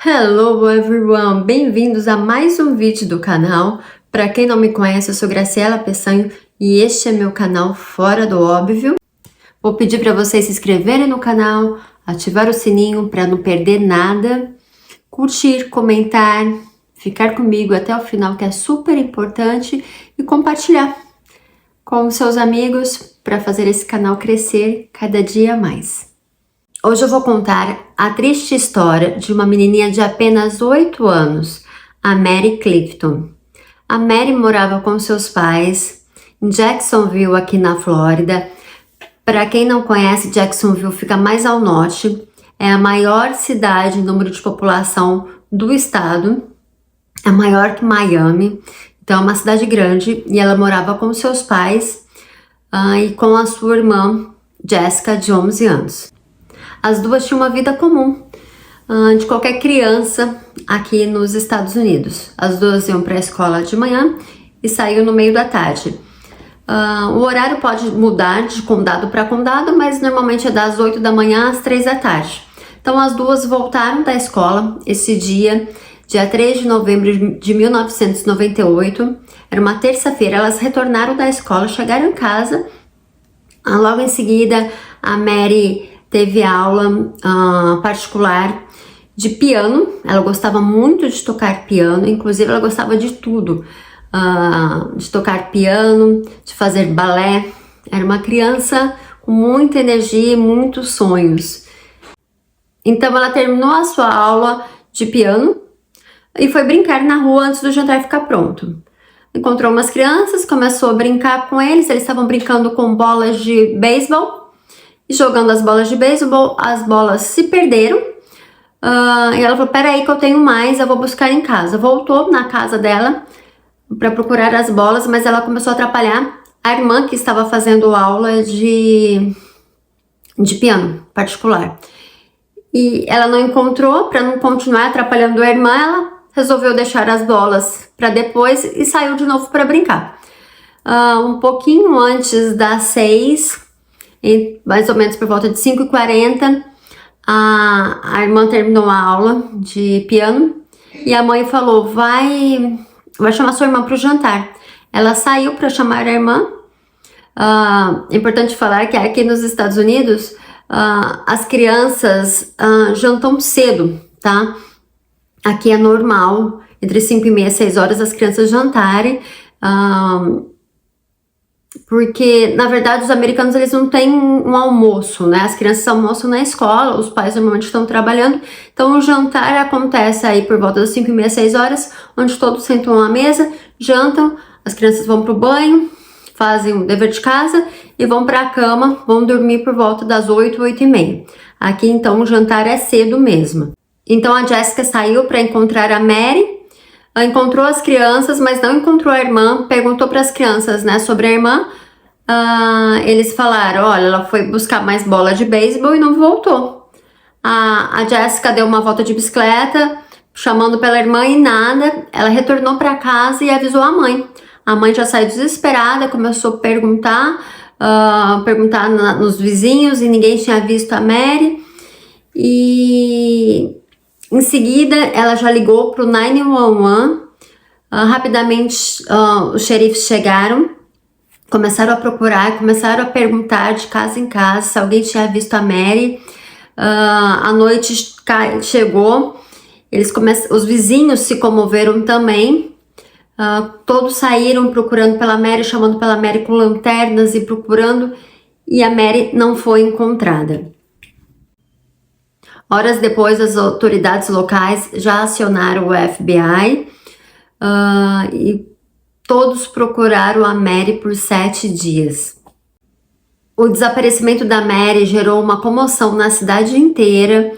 Hello everyone, bem-vindos a mais um vídeo do canal. Para quem não me conhece, eu sou Graciela Peçanho e este é meu canal Fora do Óbvio. Vou pedir para vocês se inscreverem no canal, ativar o sininho para não perder nada, curtir, comentar, ficar comigo até o final, que é super importante, e compartilhar com seus amigos para fazer esse canal crescer cada dia mais. Hoje eu vou contar a triste história de uma menininha de apenas 8 anos, a Mary Clifton. A Mary morava com seus pais em Jacksonville, aqui na Flórida. Para quem não conhece, Jacksonville fica mais ao norte. É a maior cidade em número de população do estado. É maior que Miami. Então é uma cidade grande. E ela morava com seus pais e com a sua irmã, Jessica, de 11 anos. As duas tinham uma vida comum de qualquer criança aqui nos Estados Unidos. As duas iam para a escola de manhã e saíam no meio da tarde. O horário pode mudar de condado para condado, mas normalmente é das 8 da manhã às 3 da tarde. Então as duas voltaram da escola esse dia 3 de novembro de 1998. Era uma terça-feira. Elas retornaram da escola, chegaram em casa. Logo em seguida, a Mary teve aula particular de piano. Ela gostava muito de tocar piano, inclusive ela gostava de tudo, de tocar piano, de fazer balé. Era uma criança com muita energia e muitos sonhos. Então ela terminou a sua aula de piano e foi brincar na rua antes do jantar ficar pronto. Encontrou umas crianças, começou a brincar com eles. Eles estavam brincando com bolas de beisebol. E jogando as bolas de beisebol, as bolas se perderam. E ela falou, peraí que eu tenho mais, eu vou buscar em casa. Voltou na casa dela para procurar as bolas, mas ela começou a atrapalhar a irmã que estava fazendo aula de piano particular. E ela não encontrou. Para não continuar atrapalhando a irmã, ela resolveu deixar as bolas para depois e saiu de novo para brincar. Um pouquinho antes das 6, mais ou menos por volta de 5h40, a irmã terminou a aula de piano e a mãe falou, vai chamar sua irmã para o jantar. Ela saiu para chamar a irmã. É importante falar que aqui nos Estados Unidos as crianças jantam cedo, tá? Aqui é normal, entre 5h30 e 6 horas, as crianças jantarem. Porque, na verdade, os americanos eles não têm um almoço, né? As crianças almoçam na escola, os pais normalmente estão trabalhando. Então, o jantar acontece aí por volta das 5h30, 6 horas, onde todos sentam à mesa, jantam, as crianças vão pro banho, fazem o dever de casa e vão para a cama, vão dormir por volta das 8, 8h30. Aqui, então, o jantar é cedo mesmo. Então, a Jessica saiu para encontrar a Mary. Encontrou as crianças, mas não encontrou a irmã. Perguntou para as crianças, né, sobre a irmã. Eles falaram, olha, ela foi buscar mais bola de beisebol e não voltou. A Jessica deu uma volta de bicicleta, chamando pela irmã e nada. Ela retornou para casa e avisou a mãe. A mãe já saiu desesperada, começou a perguntar nos vizinhos e ninguém tinha visto a Mary. E em seguida, ela já ligou para o 911. Rapidamente, os xerifes chegaram, começaram a procurar, começaram a perguntar de casa em casa se alguém tinha visto a Mary. A noite chegou, os vizinhos se comoveram também. Todos saíram procurando pela Mary, chamando pela Mary com lanternas e procurando, e a Mary não foi encontrada. Horas depois, as autoridades locais já acionaram o FBI e todos procuraram a Mary por 7 dias. O desaparecimento da Mary gerou uma comoção na cidade inteira.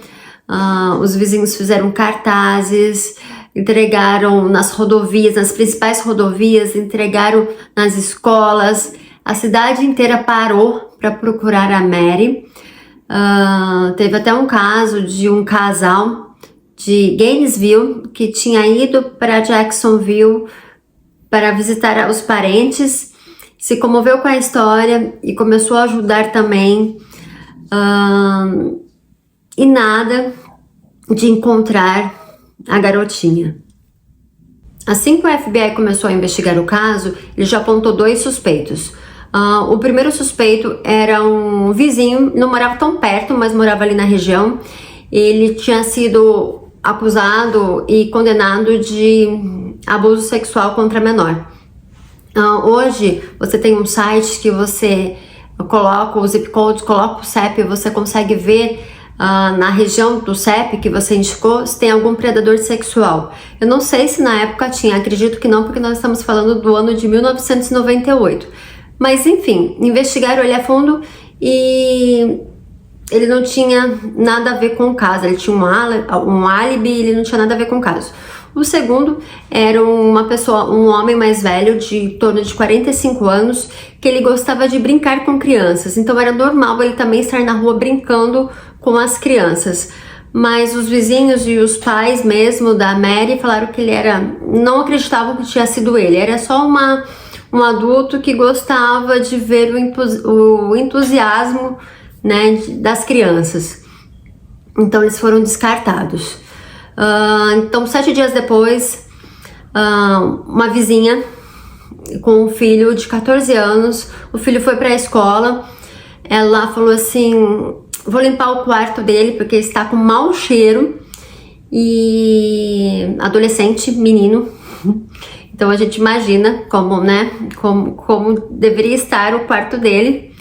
Os vizinhos fizeram cartazes, entregaram nas rodovias, nas principais rodovias, entregaram nas escolas. A cidade inteira parou para procurar a Mary. Teve até um caso de um casal de Gainesville que tinha ido para Jacksonville para visitar os parentes, se comoveu com a história e começou a ajudar também, e nada de encontrar a garotinha. Assim que o FBI começou a investigar o caso, ele já apontou 2 suspeitos. O primeiro suspeito era um vizinho, não morava tão perto, mas morava ali na região. Ele tinha sido acusado e condenado de abuso sexual contra menor. Hoje você tem um site que você coloca o zip code, coloca o CEP, você consegue ver na região do CEP que você indicou se tem algum predador sexual. Eu não sei se na época tinha, acredito que não, porque nós estamos falando do ano de 1998. Mas enfim, investigaram ele a fundo e ele não tinha nada a ver com o caso. Ele tinha um álibi e ele não tinha nada a ver com o caso. O segundo era um homem mais velho, de em torno de 45 anos, que ele gostava de brincar com crianças. Então era normal ele também estar na rua brincando com as crianças. Mas os vizinhos e os pais mesmo da Mary falaram que não acreditavam que tinha sido ele. Era só um adulto que gostava de ver o entusiasmo, né, das crianças. Então eles foram descartados. Então 7 dias depois, uma vizinha com um filho de 14 anos, o filho foi para a escola. Ela falou assim: vou limpar o quarto dele porque está com mau cheiro. E adolescente, menino. Então a gente imagina como, né, como deveria estar o quarto dele,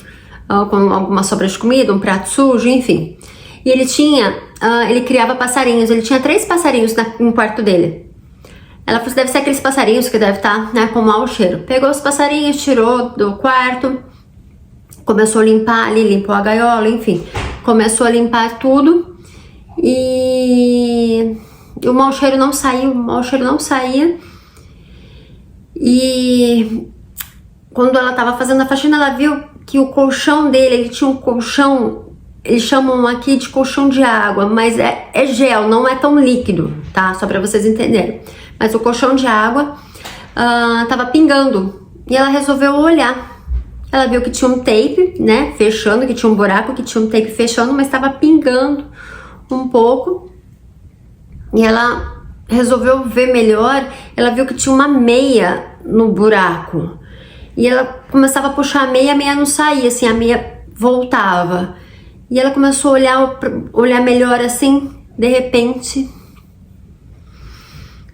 com alguma sobra de comida, um prato sujo, enfim. E ele criava passarinhos, ele tinha 3 passarinhos no quarto dele. Ela falou: deve ser aqueles passarinhos que deve estar, né, com mau cheiro. Pegou os passarinhos, tirou do quarto, começou a limpar ali, limpou a gaiola, enfim. Começou a limpar tudo e o mau cheiro não saía, E quando ela estava fazendo a faxina, ela viu que o colchão dele, ele tinha um colchão, eles chamam aqui de colchão de água, mas é gel, não é tão líquido, tá? Só para vocês entenderem. Mas o colchão de água tava pingando e ela resolveu olhar. Ela viu que tinha um tape, né, fechando, que tinha um buraco, que tinha um tape fechando, mas estava pingando um pouco. E ela resolveu ver melhor. Ela viu que tinha uma meia no buraco. E ela começava a puxar a meia não saía, assim, a meia voltava. E ela começou a olhar melhor assim, de repente.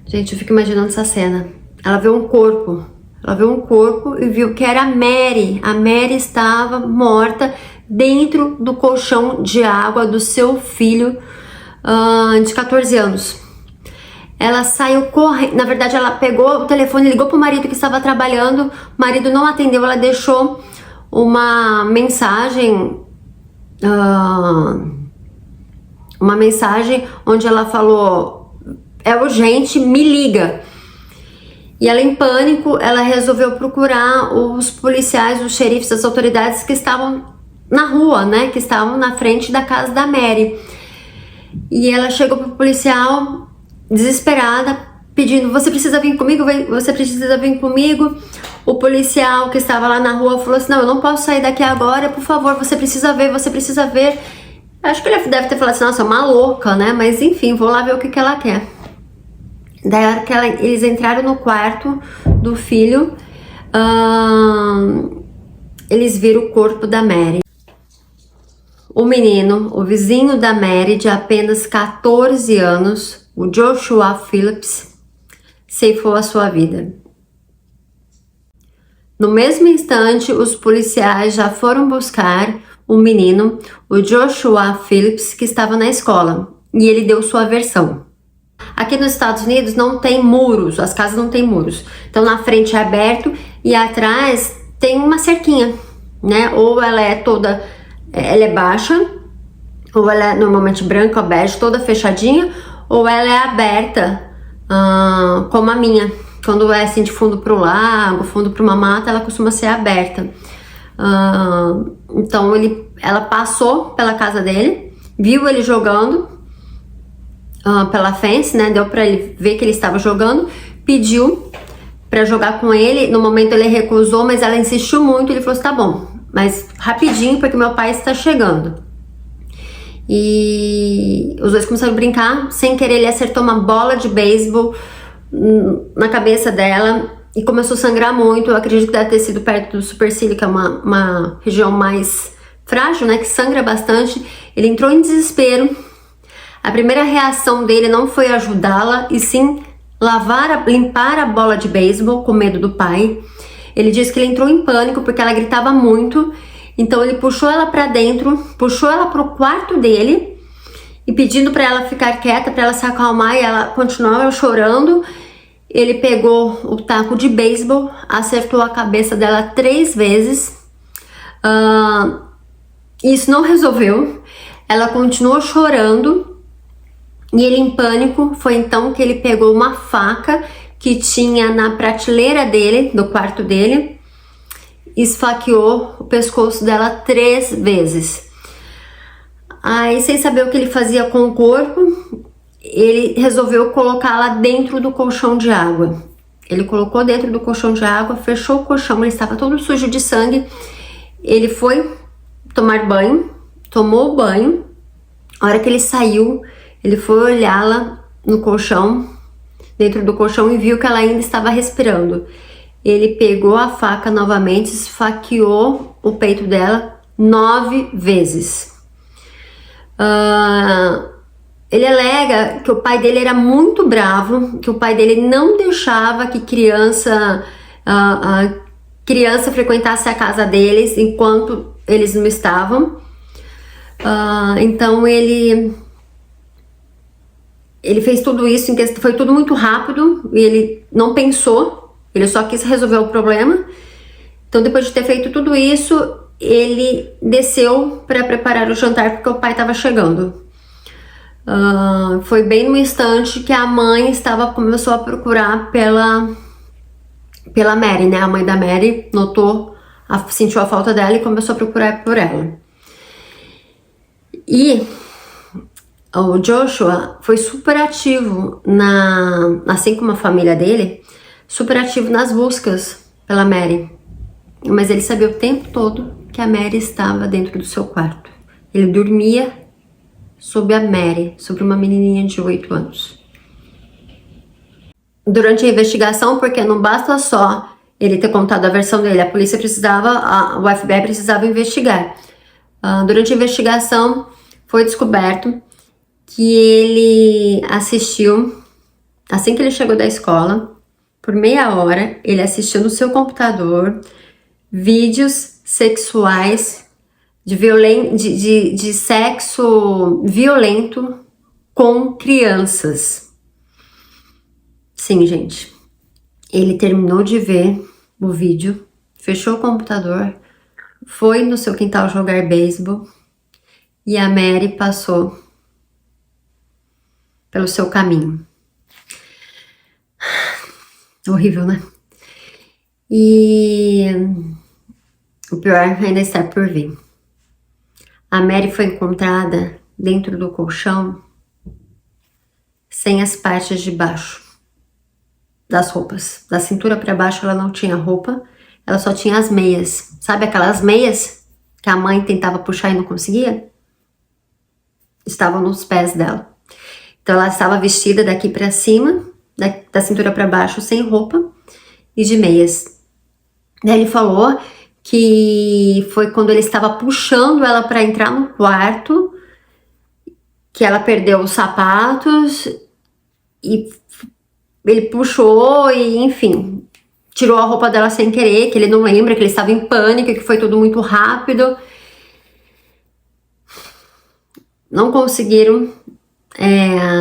Gente, eu fico imaginando essa cena. Ela viu um corpo. Ela viu um corpo e viu que era a Mary. A Mary estava morta dentro do colchão de água do seu filho de 14 anos. Ela saiu correndo. Na verdade, ela pegou o telefone, ligou pro marido que estava trabalhando. O marido não atendeu. Ela deixou uma mensagem. Uma mensagem onde ela falou: é urgente, me liga. E ela, em pânico, ela resolveu procurar os policiais, os xerifes, as autoridades que estavam na rua, né? Que estavam na frente da casa da Mary. E ela chegou pro policial desesperada, pedindo: você precisa vir comigo, você precisa vir comigo. O policial que estava lá na rua falou assim: não, eu não posso sair daqui agora, por favor, você precisa ver, você precisa ver. Acho que ele deve ter falado assim: nossa, uma louca, né? Mas enfim, vou lá ver o que ela quer. Daí, a hora que eles entraram no quarto do filho, eles viram o corpo da Mary. O menino, o vizinho da Mary, de apenas 14 anos, o Joshua Phillips, ceifou a sua vida. No mesmo instante, os policiais já foram buscar o menino, o Joshua Phillips, que estava na escola, e ele deu sua versão. Aqui nos Estados Unidos não tem muros, as casas não tem muros. Então na frente é aberto e atrás tem uma cerquinha, né? Ou ela é baixa, ou ela é normalmente branca ou bege, toda fechadinha, ou ela é aberta, como a minha. Quando é assim de fundo para o lago, fundo para uma mata, ela costuma ser aberta. Então ela passou pela casa dele, viu ele jogando pela fence, né? Deu pra ele ver que ele estava jogando, pediu pra jogar com ele. No momento ele recusou, mas ela insistiu muito. Ele falou assim: tá bom, mas rapidinho, porque meu pai está chegando. E os dois começaram a brincar. Sem querer, ele acertou uma bola de beisebol na cabeça dela e começou a sangrar muito. Eu acredito que deve ter sido perto do supercílio, que é uma região mais frágil, né, que sangra bastante. Ele entrou em desespero. A primeira reação dele não foi ajudá-la, e sim limpar a bola de beisebol com medo do pai. Ele disse que ele entrou em pânico porque ela gritava muito. Então ele puxou ela para dentro, puxou ela pro quarto dele e pedindo para ela ficar quieta, para ela se acalmar, e ela continuava chorando. Ele pegou o taco de beisebol, acertou a cabeça dela 3 vezes. Isso não resolveu. Ela continuou chorando. E ele, em pânico, foi então que ele pegou uma faca que tinha na prateleira dele, do quarto dele, esfaqueou o pescoço dela 3 vezes. Aí, sem saber o que ele fazia com o corpo, ele resolveu colocá-la dentro do colchão de água. Ele colocou dentro do colchão de água, fechou o colchão, ele estava todo sujo de sangue. Ele foi tomar banho, tomou o banho. A hora que ele saiu, ele foi olhá-la no colchão, dentro do colchão, e viu que ela ainda estava respirando. Ele pegou a faca novamente, esfaqueou o peito dela 9 vezes. Ele alega que o pai dele era muito bravo, que o pai dele não deixava que criança frequentasse a casa deles enquanto eles não estavam. Então ele fez tudo isso, foi tudo muito rápido, e ele não pensou, ele só quis resolver o problema. Então, depois de ter feito tudo isso, ele desceu para preparar o jantar porque o pai estava chegando. Foi bem no instante que a mãe começou a procurar pela Mary, né? A mãe da Mary sentiu a falta dela e começou a procurar por ela. E o Joshua foi super ativo, assim como a família dele, super ativo nas buscas pela Mary. Mas ele sabia o tempo todo que a Mary estava dentro do seu quarto. Ele dormia sobre a Mary, sobre uma menininha de 8 anos. Durante a investigação, porque não basta só ele ter contado a versão dele, a polícia o FBI precisava investigar. Durante a investigação, foi descoberto que ele assistiu, assim que ele chegou da escola, por meia hora, ele assistiu no seu computador vídeos sexuais de sexo violento com crianças. Sim, gente. Ele terminou de ver o vídeo, fechou o computador, foi no seu quintal jogar beisebol, e a Mary passou pelo seu caminho. Horrível, né? E o pior ainda está por vir. A Mary foi encontrada dentro do colchão sem as partes de baixo das roupas. Da cintura para baixo ela não tinha roupa, ela só tinha as meias. Sabe aquelas meias que a mãe tentava puxar e não conseguia? Estavam nos pés dela. Então ela estava vestida daqui para cima, da cintura para baixo, sem roupa e de meias. Daí ele falou que foi quando ele estava puxando ela para entrar no quarto que ela perdeu os sapatos e ele puxou e, enfim, tirou a roupa dela sem querer, que ele não lembra, que ele estava em pânico, que foi tudo muito rápido. Não conseguiram,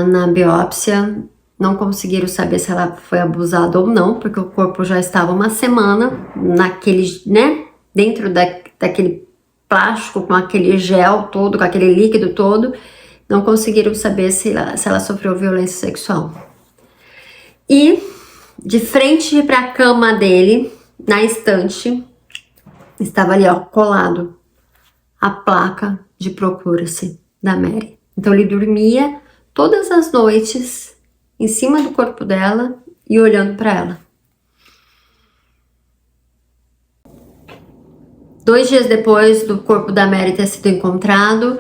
na biópsia, não conseguiram saber se ela foi abusada ou não, porque o corpo já estava uma semana naquele, né, dentro daquele plástico, com aquele gel todo, com aquele líquido todo. Não conseguiram saber se ela sofreu violência sexual. E de frente para a cama dele, na estante, estava ali, ó, colado a placa de procura-se da Mary. Então ele dormia todas as noites em cima do corpo dela e olhando para ela. 2 dias depois do corpo da Mary ter sido encontrado,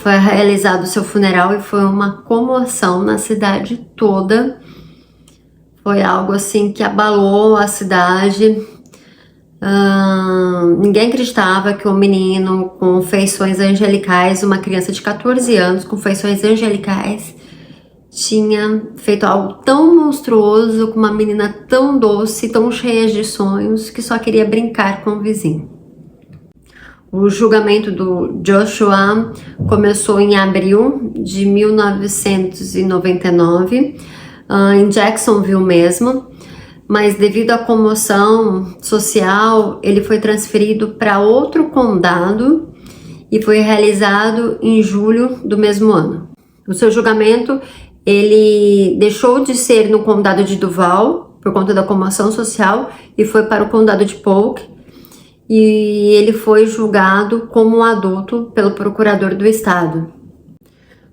Foi realizado o seu funeral e foi uma comoção na cidade toda. Foi algo assim que abalou a cidade. Ninguém acreditava que um menino com feições angelicais, uma criança de 14 anos com feições angelicais, tinha feito algo tão monstruoso com uma menina tão doce, tão cheia de sonhos, que só queria brincar com o vizinho. O julgamento do Joshua começou em abril de 1999, em Jacksonville mesmo, mas devido à comoção social, ele foi transferido para outro condado e foi realizado em julho do mesmo ano. O seu julgamento, ele deixou de ser no condado de Duval, por conta da comoção social, e foi para o condado de Polk, e ele foi julgado como um adulto pelo procurador do estado.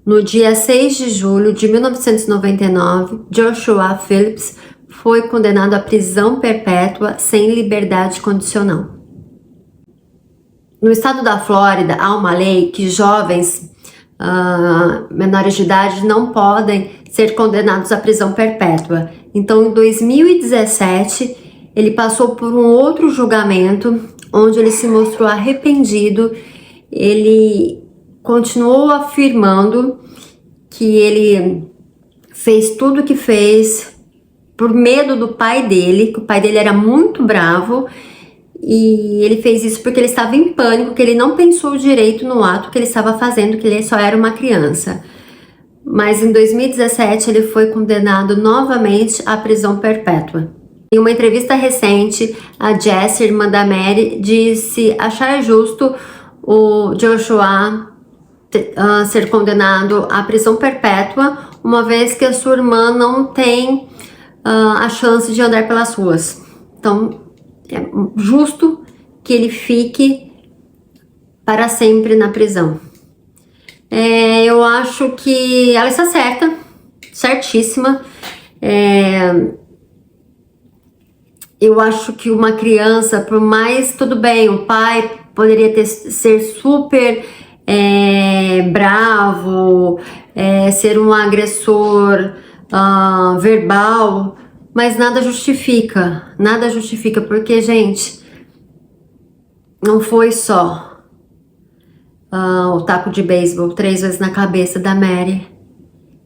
No dia 6 de julho de 1999, Joshua Phillips foi condenado à prisão perpétua sem liberdade condicional. No estado da Flórida, há uma lei que jovens menores de idade não podem ser condenados à prisão perpétua. Então, em 2017, ele passou por um outro julgamento, onde ele se mostrou arrependido. Ele continuou afirmando que ele fez tudo o que fez por medo do pai dele, que o pai dele era muito bravo, e ele fez isso porque ele estava em pânico, que ele não pensou direito no ato que ele estava fazendo, que ele só era uma criança. Mas em 2017 ele foi condenado novamente à prisão perpétua. Em uma entrevista recente, a Jessie, irmã da Mary, disse achar justo o Joshua ser condenado à prisão perpétua, uma vez que a sua irmã não tem a chance de andar pelas ruas. Então, é justo que ele fique para sempre na prisão. Eu acho que ela está certa, certíssima. Eu acho que uma criança, por mais, tudo bem, o pai poderia ser super bravo, ser um agressor verbal, mas nada justifica, porque, gente, não foi só o taco de beisebol 3 vezes na cabeça da Mary.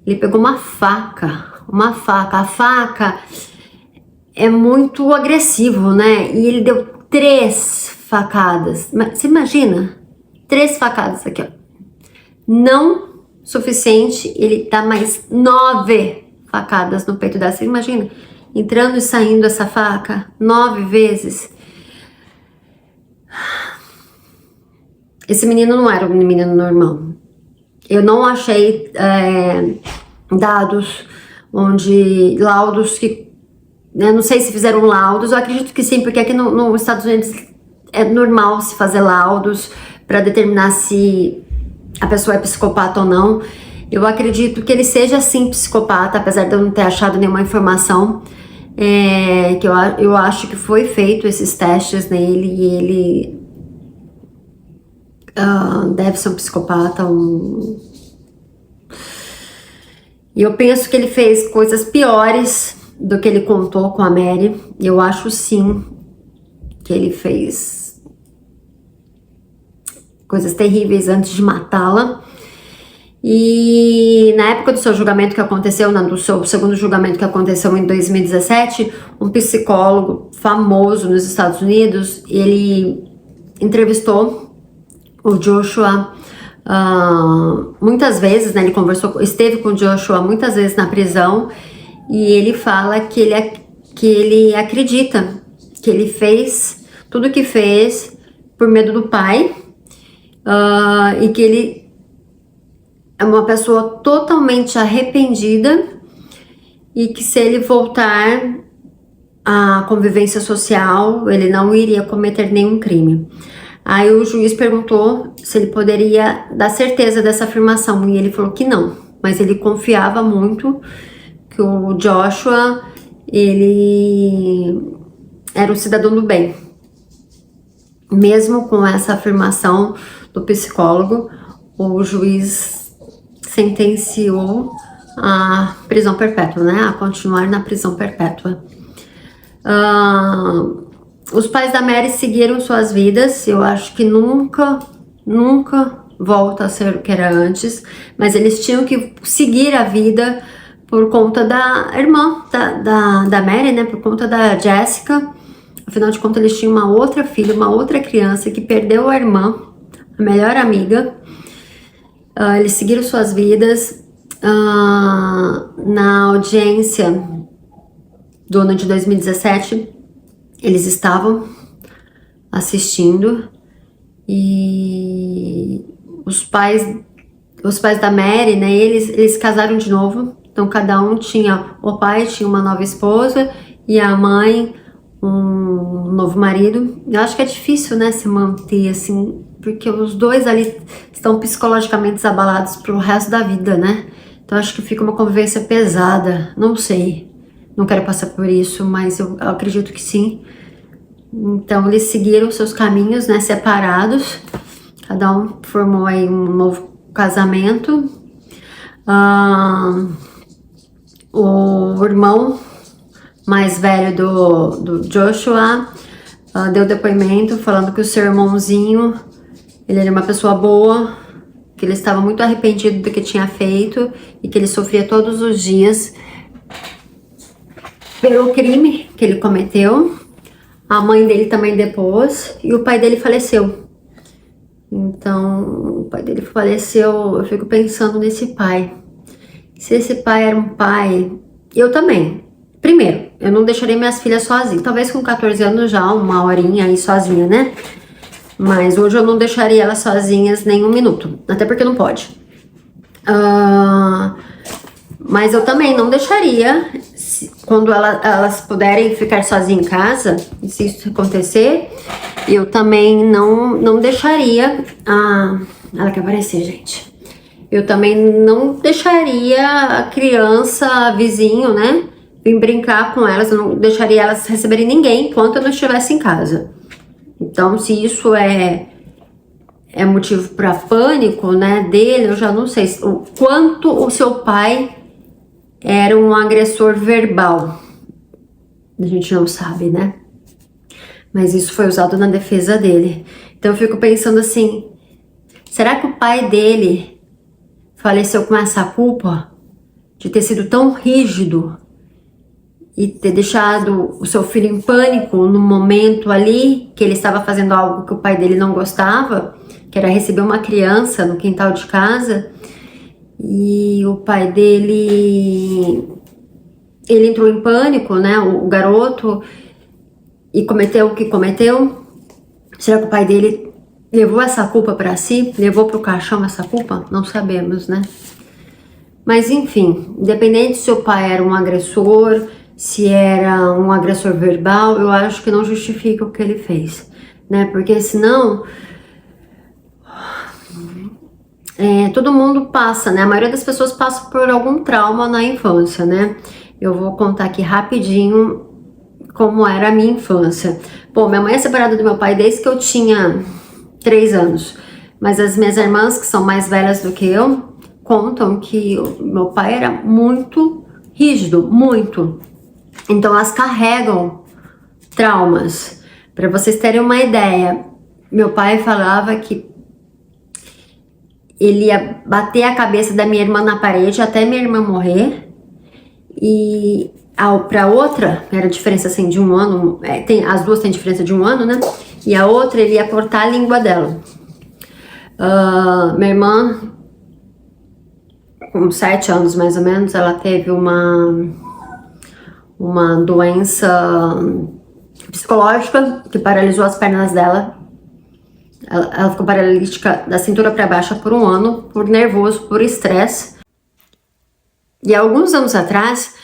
Ele pegou uma faca, a faca é muito agressivo, né? E ele deu 3 facadas. Você imagina? 3 facadas aqui, ó. Não suficiente, ele dá mais 9 facadas no peito dela. Você imagina? Entrando e saindo essa faca 9 vezes. Esse menino não era um menino normal. Eu não achei laudos que... Eu não sei se fizeram laudos, eu acredito que sim, porque aqui nos Estados Unidos é normal se fazer laudos para determinar se a pessoa é psicopata ou não. Eu acredito que ele seja sim psicopata, apesar de eu não ter achado nenhuma informação. Que eu acho que foi feito esses testes nele e ele deve ser um psicopata. E eu penso que ele fez coisas piores do que ele contou com a Mary. Eu acho sim que ele fez coisas terríveis antes de matá-la. E na época do seu julgamento que aconteceu, do seu segundo julgamento que aconteceu em 2017, um psicólogo famoso nos Estados Unidos, ele entrevistou o Joshua muitas vezes, né? Ele esteve com o Joshua muitas vezes na prisão, e ele fala que ele acredita que ele fez tudo o que fez por medo do pai, e que ele é uma pessoa totalmente arrependida e que se ele voltar à convivência social, ele não iria cometer nenhum crime. Aí o juiz perguntou se ele poderia dar certeza dessa afirmação e ele falou que não, mas ele confiava muito que o Joshua, ele era um cidadão do bem. Mesmo com essa afirmação do psicólogo, o juiz sentenciou a prisão perpétua, né? A continuar na prisão perpétua. Os pais da Mary seguiram suas vidas. Eu acho que nunca volta a ser o que era antes, mas eles tinham que seguir a vida por conta da irmã da Mary, né? Por conta da Jessica. Afinal de contas, eles tinham uma outra filha, uma outra criança que perdeu a irmã, a melhor amiga. Eles seguiram suas vidas. Na audiência do ano de 2017, eles estavam assistindo e os pais da Mary, né, eles casaram de novo. Então cada um tinha, o pai tinha uma nova esposa e a mãe um novo marido. Eu acho que é difícil, né, se manter assim, porque os dois ali estão psicologicamente abalados pro resto da vida, né? Então acho que fica uma convivência pesada, não sei, não quero passar por isso, mas eu acredito que sim. Então eles seguiram seus caminhos, né, separados, cada um formou aí um novo casamento. O irmão mais velho do Joshua deu depoimento falando que o seu irmãozinho, ele era uma pessoa boa, que ele estava muito arrependido do que tinha feito e que ele sofria todos os dias pelo crime que ele cometeu. A mãe dele também depôs e o pai dele faleceu. Então, o pai dele faleceu, eu fico pensando nesse pai. Se esse pai era um pai, eu também. Primeiro, eu não deixaria minhas filhas sozinhas. Talvez com 14 anos já, uma horinha aí sozinha, né? Mas hoje eu não deixaria elas sozinhas nem um minuto. Até porque não pode. Mas eu também não deixaria, quando elas puderem ficar sozinhas em casa, se isso acontecer, eu também não deixaria. Ela quer aparecer, gente. Eu também não deixaria a criança, a vizinho, né, vir brincar com elas. Eu não deixaria elas receberem ninguém enquanto eu não estivesse em casa. Então, se isso é motivo para pânico, né, dele, eu já não sei o quanto o seu pai era um agressor verbal. A gente não sabe, né? Mas isso foi usado na defesa dele. Então eu fico pensando assim, será que o pai dele faleceu com essa culpa de ter sido tão rígido e ter deixado o seu filho em pânico no momento ali que ele estava fazendo algo que o pai dele não gostava, que era receber uma criança no quintal de casa, e o pai dele, ele entrou em pânico, né, o garoto, e cometeu o que cometeu? Será que o pai dele levou essa culpa para si? Levou pro caixão essa culpa? Não sabemos, né? Mas enfim, independente se o pai era um agressor, se era um agressor verbal, eu acho que não justifica o que ele fez, né? Porque senão todo mundo passa, né? A maioria das pessoas passa por algum trauma na infância, né? Eu vou contar aqui rapidinho como era a minha infância. Bom, minha mãe é separada do meu pai desde que eu tinha 3 anos. Mas as minhas irmãs, que são mais velhas do que eu, contam que o meu pai era muito rígido, muito. Então elas carregam traumas. Para vocês terem uma ideia, meu pai falava que ele ia bater a cabeça da minha irmã na parede até minha irmã morrer. E pra outra, era diferença assim de 1 ano, as duas têm diferença de 1 ano, né? E a outra, ele ia cortar a língua dela. Minha irmã, com 7 anos mais ou menos, ela teve uma doença psicológica que paralisou as pernas dela. Ela ficou paralítica da cintura para baixo por 1 ano, por nervoso, por estresse. E há alguns anos atrás,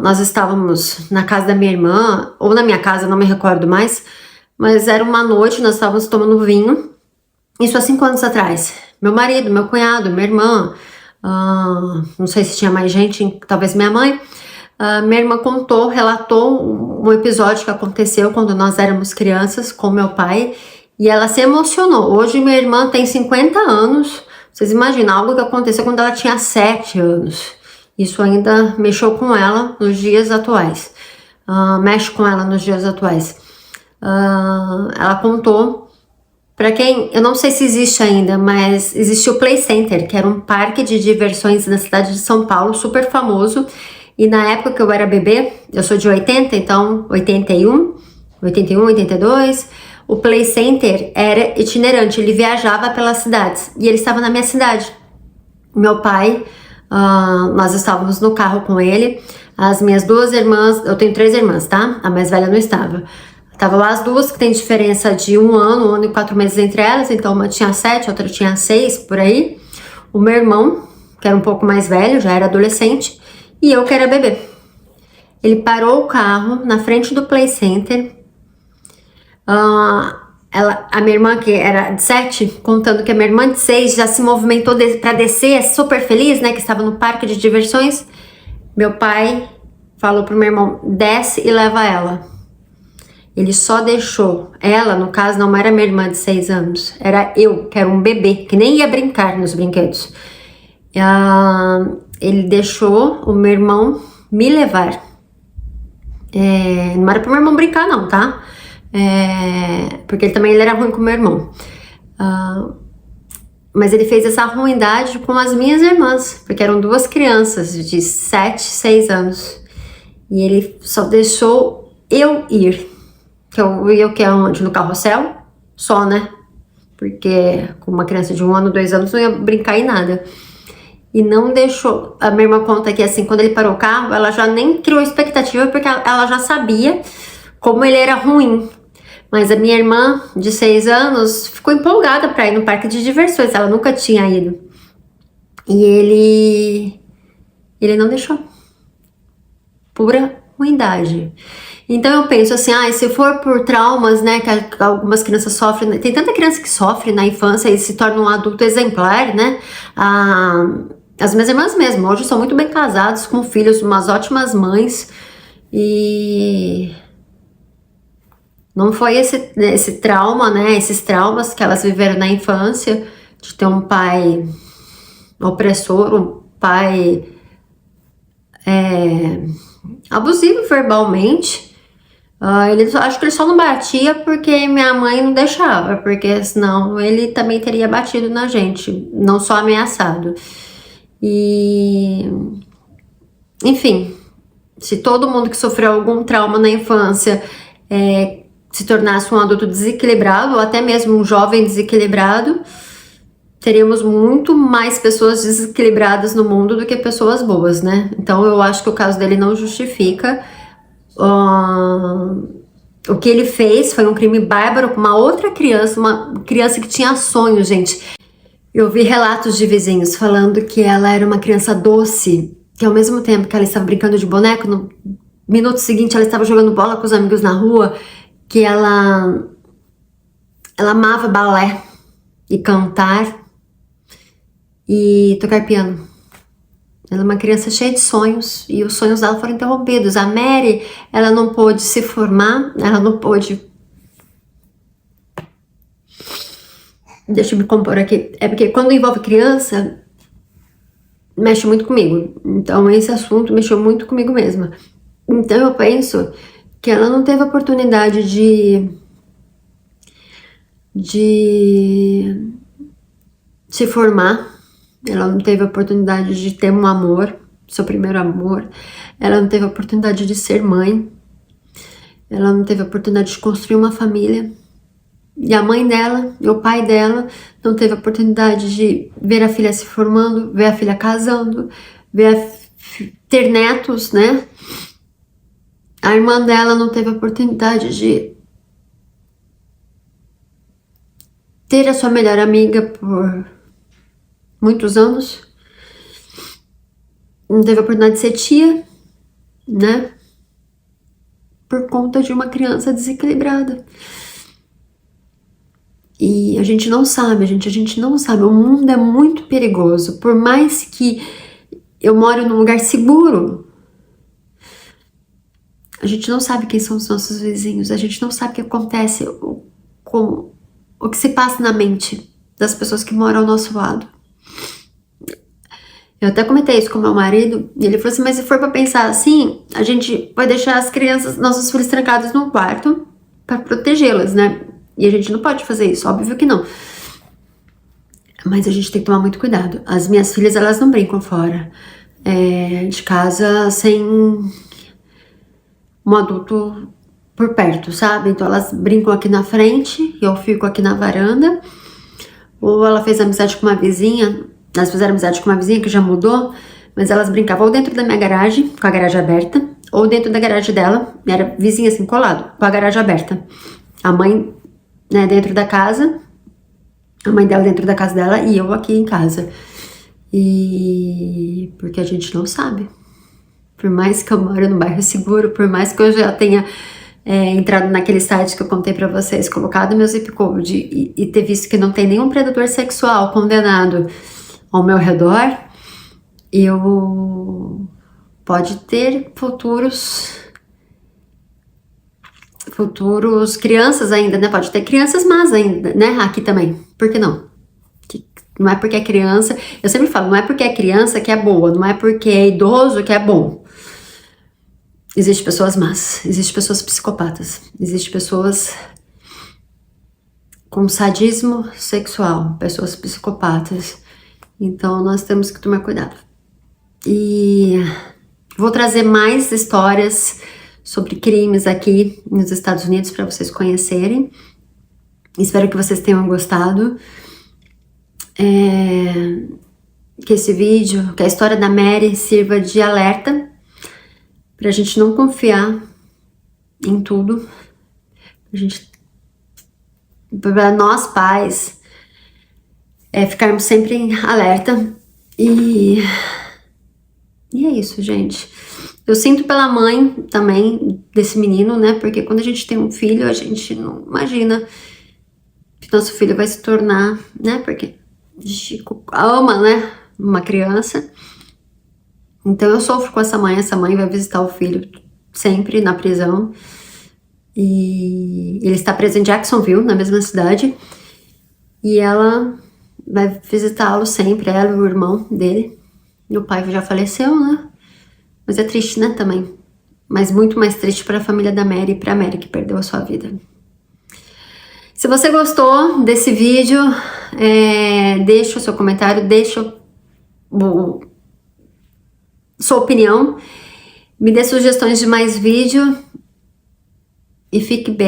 nós estávamos na casa da minha irmã, ou na minha casa, não me recordo mais, mas era uma noite, nós estávamos tomando vinho, isso há 5 anos atrás. Meu marido, meu cunhado, minha irmã, não sei se tinha mais gente, talvez minha mãe, minha irmã relatou um episódio que aconteceu quando nós éramos crianças com meu pai, E ela se emocionou. Hoje minha irmã tem 50 anos. Vocês imaginam algo que aconteceu quando ela tinha 7 anos. Isso ainda mexeu com ela nos dias atuais. Mexe com ela nos dias atuais. Ela contou, para quem, eu não sei se existe ainda, mas existe o Play Center, que era um parque de diversões na cidade de São Paulo, super famoso. E na época que eu era bebê, eu sou de 80, então 81, 82, o Play Center era itinerante, ele viajava pelas cidades e ele estava na minha cidade. Meu pai, nós estávamos no carro com ele, as minhas 2 irmãs, eu tenho 3 irmãs, tá? A mais velha não estava. Estavam lá as 2 que tem diferença de 1 ano e 4 meses entre elas, então uma tinha 7, outra tinha 6, por aí. O meu irmão, que era um pouco mais velho, já era adolescente, e eu que era bebê. Ele parou o carro na frente do Play Center. A minha irmã, que era de 7, contando que a minha irmã de 6 já se movimentou para descer, super feliz, né, que estava no parque de diversões. Meu pai falou pro meu irmão, desce e leva ela. Ele só deixou ela, no caso não era minha irmã de 6 anos, era eu, que era um bebê, que nem ia brincar nos brinquedos. Ele deixou o meu irmão me levar. Não era pro meu irmão brincar não, tá? Porque ele era ruim com o meu irmão. Mas ele fez essa ruindade com as minhas irmãs, porque eram 2 crianças de 7, 6 anos. E ele só deixou eu ir. Que eu ia o que? Onde? No carrossel? Só, né? Porque com uma criança de 1 ano, 2 anos não ia brincar em nada. E não deixou. A minha irmã conta que assim, quando ele parou o carro, ela já nem criou expectativa, porque ela já sabia como ele era ruim. Mas a minha irmã, de 6 anos, ficou empolgada para ir no parque de diversões. Ela nunca tinha ido. E ele não deixou. Pura ruindade. Então eu penso assim, se for por traumas, né, que algumas crianças sofrem, tem tanta criança que sofre na infância e se torna um adulto exemplar, né? As minhas irmãs mesmo, hoje são muito bem casados, com filhos, umas ótimas mães. E não foi esse trauma, né, esses traumas que elas viveram na infância, de ter um pai opressor, um pai abusivo verbalmente. Acho que ele só não batia porque minha mãe não deixava, porque senão ele também teria batido na gente, não só ameaçado. E enfim, se todo mundo que sofreu algum trauma na infância se tornasse um adulto desequilibrado, ou até mesmo um jovem desequilibrado, teríamos muito mais pessoas desequilibradas no mundo do que pessoas boas, né? Então eu acho que o caso dele não justifica. O que ele fez foi um crime bárbaro com uma outra criança, uma criança que tinha sonhos, gente. Eu vi relatos de vizinhos falando que ela era uma criança doce, que ao mesmo tempo que ela estava brincando de boneco, no minuto seguinte ela estava jogando bola com os amigos na rua, que ela amava balé e cantar e tocar piano. Ela é uma criança cheia de sonhos e os sonhos dela foram interrompidos. A Mary, ela não pôde se formar, ela não pôde... Deixa eu me compor aqui. É porque quando envolve criança, mexe muito comigo. Então esse assunto mexeu muito comigo mesma. Então eu penso que ela não teve oportunidade de se formar. Ela não teve a oportunidade de ter um amor, seu primeiro amor. Ela não teve a oportunidade de ser mãe. Ela não teve a oportunidade de construir uma família. E a mãe dela, e o pai dela, não teve a oportunidade de ver a filha se formando, ver a filha casando, ter netos, né? A irmã dela não teve a oportunidade de ter a sua melhor amiga por muitos anos. Não teve a oportunidade de ser tia, né? Por conta de uma criança desequilibrada. E a gente não sabe, a gente não sabe. O mundo é muito perigoso. Por mais que eu moro num lugar seguro, a gente não sabe quem são os nossos vizinhos. A gente não sabe o que acontece com o que se passa na mente das pessoas que moram ao nosso lado. Eu até comentei isso com meu marido, e ele falou assim, mas se for pra pensar assim, a gente vai deixar as crianças, nossos filhos trancados num quarto pra protegê-las, né? E a gente não pode fazer isso, óbvio que não. Mas a gente tem que tomar muito cuidado. As minhas filhas, elas não brincam fora de casa sem um adulto por perto, sabe? Então elas brincam aqui na frente, eu fico aqui na varanda. Ou ela fez amizade com uma vizinha, elas fizeram amizade com uma vizinha que já mudou, mas elas brincavam ou dentro da minha garagem, com a garagem aberta, ou dentro da garagem dela, era vizinha assim, colado, com a garagem aberta. A mãe, né, dentro da casa, a mãe dela dentro da casa dela e eu aqui em casa. E porque a gente não sabe. Por mais que eu moro num bairro seguro, por mais que eu já tenha entrado naquele site que eu contei pra vocês, colocado meu zip code e ter visto que não tem nenhum predador sexual condenado ao meu redor, eu pode ter futuros crianças ainda, né? Pode ter crianças más ainda, né? Aqui também. Por que não? Não é porque é criança, eu sempre falo, não é porque é criança que é boa, não é porque é idoso que é bom. Existem pessoas más, existem pessoas psicopatas, existem pessoas com sadismo sexual, pessoas psicopatas. Então nós temos que tomar cuidado. E vou trazer mais histórias sobre crimes aqui nos Estados Unidos para vocês conhecerem. Espero que vocês tenham gostado. Que esse vídeo, que a história da Mary sirva de alerta pra gente não confiar em tudo, pra nós pais ficarmos sempre em alerta e é isso, gente. Eu sinto pela mãe também desse menino, né, porque quando a gente tem um filho, a gente não imagina que nosso filho vai se tornar, né, porque a gente ama, né, uma criança. Então eu sofro com essa mãe vai visitar o filho sempre na prisão. E ele está preso em Jacksonville, na mesma cidade. E ela vai visitá-lo sempre, ela e o irmão dele. E o pai já faleceu, né? Mas é triste, né, também. Mas muito mais triste para a família da Mary e para a Mary que perdeu a sua vida. Se você gostou desse vídeo, deixa o seu comentário, deixa sua opinião, me dê sugestões de mais vídeo e fique bem.